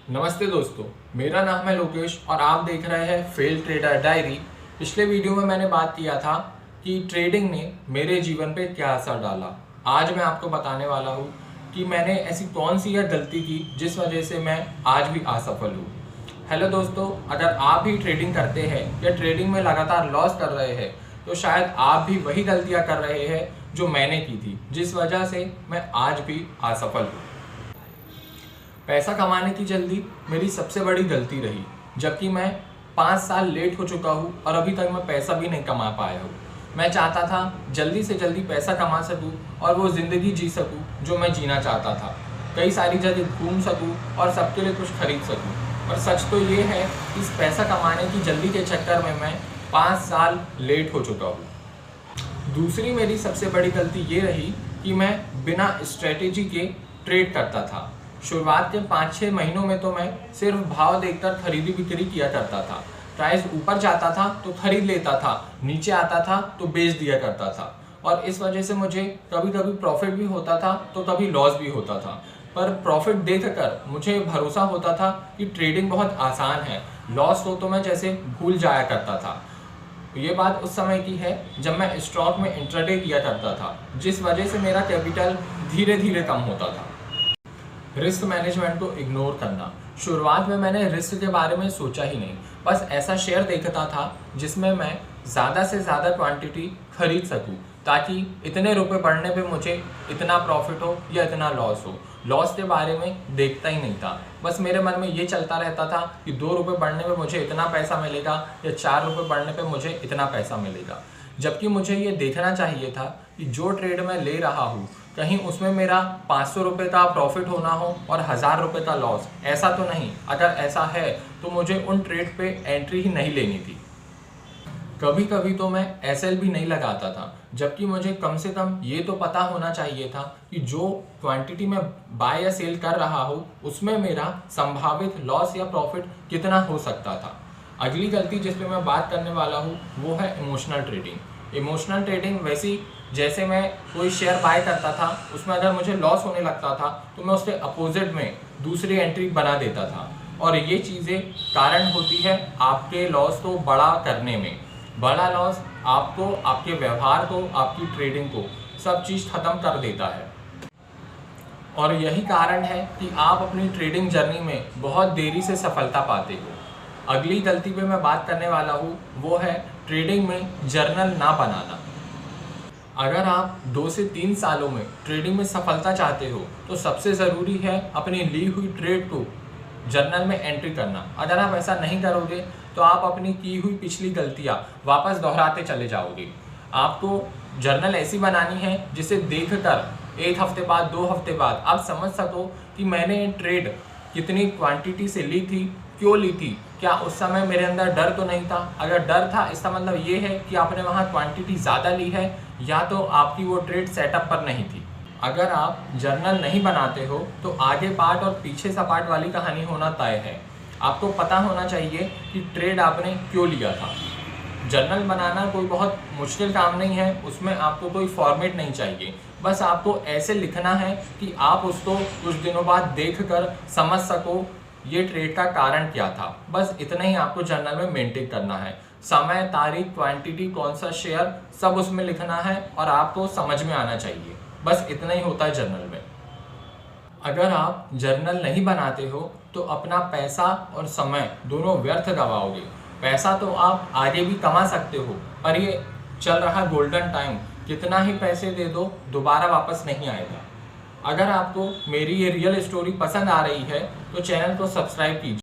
नमस्ते दोस्तों, मेरा नाम है लोकेश और आप देख रहे हैं फेल ट्रेडर डायरी। पिछले वीडियो में मैंने बात किया था कि ट्रेडिंग ने मेरे जीवन पे क्या असर डाला। आज मैं आपको बताने वाला हूँ कि मैंने ऐसी कौन सी यह गलती की जिस वजह से मैं आज भी असफल हूँ। हेलो दोस्तों, अगर आप भी ट्रेडिंग करते हैं या ट्रेडिंग में लगातार लॉस कर रहे हैं तो शायद आप भी वही गलतियाँ कर रहे हैं जो मैंने की थी, जिस वजह से मैं आज भी असफल हूँ। पैसा कमाने की जल्दी मेरी सबसे बड़ी गलती रही, जबकि मैं 5 साल लेट हो चुका हूँ और अभी तक मैं पैसा भी नहीं कमा पाया हूँ। मैं चाहता था जल्दी से जल्दी पैसा कमा सकूँ और वो ज़िंदगी जी सकूँ जो मैं जीना चाहता था। कई सारी जगह घूम सकूँ और सबके लिए कुछ खरीद सकूँ। और सच तो ये है कि इस पैसा कमाने की जल्दी के चक्कर में मैं 5 साल लेट हो चुका हूँ। दूसरी मेरी सबसे बड़ी गलती ये रही कि मैं बिना स्ट्रेटेजी के ट्रेड करता था। शुरुआत के 5-6 महीनों में तो मैं सिर्फ भाव देखकर खरीदी बिक्री किया करता था। प्राइस ऊपर जाता था तो खरीद लेता था, नीचे आता था तो बेच दिया करता था। और इस वजह से मुझे कभी कभी प्रॉफिट भी होता था तो कभी लॉस भी होता था। पर प्रॉफिट देखकर मुझे भरोसा होता था कि ट्रेडिंग बहुत आसान है। लॉस हो तो मैं जैसे भूल जाया करता था। ये बात उस समय की है जब मैं स्टॉक में इंट्राडे किया करता था, जिस वजह से मेरा कैपिटल धीरे धीरे कम होता था। रिस्क मैनेजमेंट को इग्नोर करना। शुरुआत में मैंने रिस्क के बारे में सोचा ही नहीं, बस ऐसा शेयर देखता था जिसमें मैं ज़्यादा से ज़्यादा क्वांटिटी खरीद सकूं, ताकि इतने रुपए बढ़ने पे मुझे इतना प्रॉफिट हो या इतना लॉस हो। लॉस के बारे में देखता ही नहीं था, बस मेरे मन में ये चलता रहता था कि 2 रुपये बढ़ने पे मुझे इतना पैसा मिलेगा या 4 रुपये बढ़ने पे मुझे इतना पैसा मिलेगा। जबकि मुझे ये देखना चाहिए था कि जो ट्रेड मैं ले रहा हूँ कहीं उसमें मेरा 500 रुपये का प्रॉफिट होना हो और 1000 रुपये का लॉस, ऐसा तो नहीं। अगर ऐसा है तो मुझे उन ट्रेड पे एंट्री ही नहीं लेनी थी। कभी कभी तो मैं एसएल भी नहीं लगाता था, जबकि मुझे कम से कम ये तो पता होना चाहिए था कि जो क्वांटिटी मैं बाय या सेल कर रहा हूँ उसमें मेरा संभावित लॉस या प्रॉफिट कितना हो सकता था। अगली गलती जिस पे मैं बात करने वाला हूँ वो है इमोशनल ट्रेडिंग। इमोशनल ट्रेडिंग वैसी जैसे मैं कोई शेयर बाय करता था, उसमें अगर मुझे लॉस होने लगता था तो मैं उसके अपोजिट में दूसरी एंट्री बना देता था। और ये चीज़ें कारण होती है आपके लॉस को बड़ा करने में। बड़ा लॉस आपको, आपके व्यवहार को, आपकी ट्रेडिंग को, सब चीज़ ख़त्म कर देता है। और यही कारण है कि आप अपनी ट्रेडिंग जर्नी में बहुत देरी से सफलता पाते हो। अगली गलती पे मैं बात करने वाला हूँ वो है ट्रेडिंग में जर्नल ना बनाना। अगर आप 2 से 3 सालों में ट्रेडिंग में सफलता चाहते हो तो सबसे ज़रूरी है अपनी ली हुई ट्रेड को जर्नल में एंट्री करना। अगर आप ऐसा नहीं करोगे तो आप अपनी की हुई पिछली गलतियाँ वापस दोहराते चले जाओगे। आपको जर्नल ऐसी बनानी है जिसे देखकर 1 हफ्ते बाद, 2 हफ्ते बाद आप समझ सको कि मैंने ट्रेड कितनी क्वांटिटी से ली थी, क्यों ली थी, क्या उस समय मेरे अंदर डर तो नहीं था। अगर डर था इसका मतलब ये है कि आपने वहाँ क्वांटिटी ज़्यादा ली है या तो आपकी वो ट्रेड सेटअप पर नहीं थी। अगर आप जर्नल नहीं बनाते हो तो आगे पार्ट और पीछे सा पार्ट वाली कहानी होना तय है। आपको पता होना चाहिए कि ट्रेड आपने क्यों लिया था। जर्नल बनाना कोई बहुत मुश्किल काम नहीं है, उसमें आपको कोई फॉर्मेट नहीं चाहिए। बस आपको ऐसे लिखना है कि आप उसको कुछ दिनों बाद देखकर समझ सको ये ट्रेड का कारण क्या था। बस इतना ही आपको जर्नल में मेंटेन करना है। समय, तारीख, क्वांटिटी, कौन सा शेयर, सब उसमें लिखना है और आपको समझ में आना चाहिए। बस इतना ही होता है जर्नल में। अगर आप जर्नल नहीं बनाते हो तो अपना पैसा और समय दोनों व्यर्थ गवाओगे। पैसा तो आप आगे भी कमा सकते हो, पर ये चल रहा गोल्डन टाइम, कितना ही पैसे दे दो दोबारा वापस नहीं आएगा। अगर आपको मेरी ये रियल स्टोरी पसंद आ रही है तो चैनल को सब्सक्राइब कीजिए।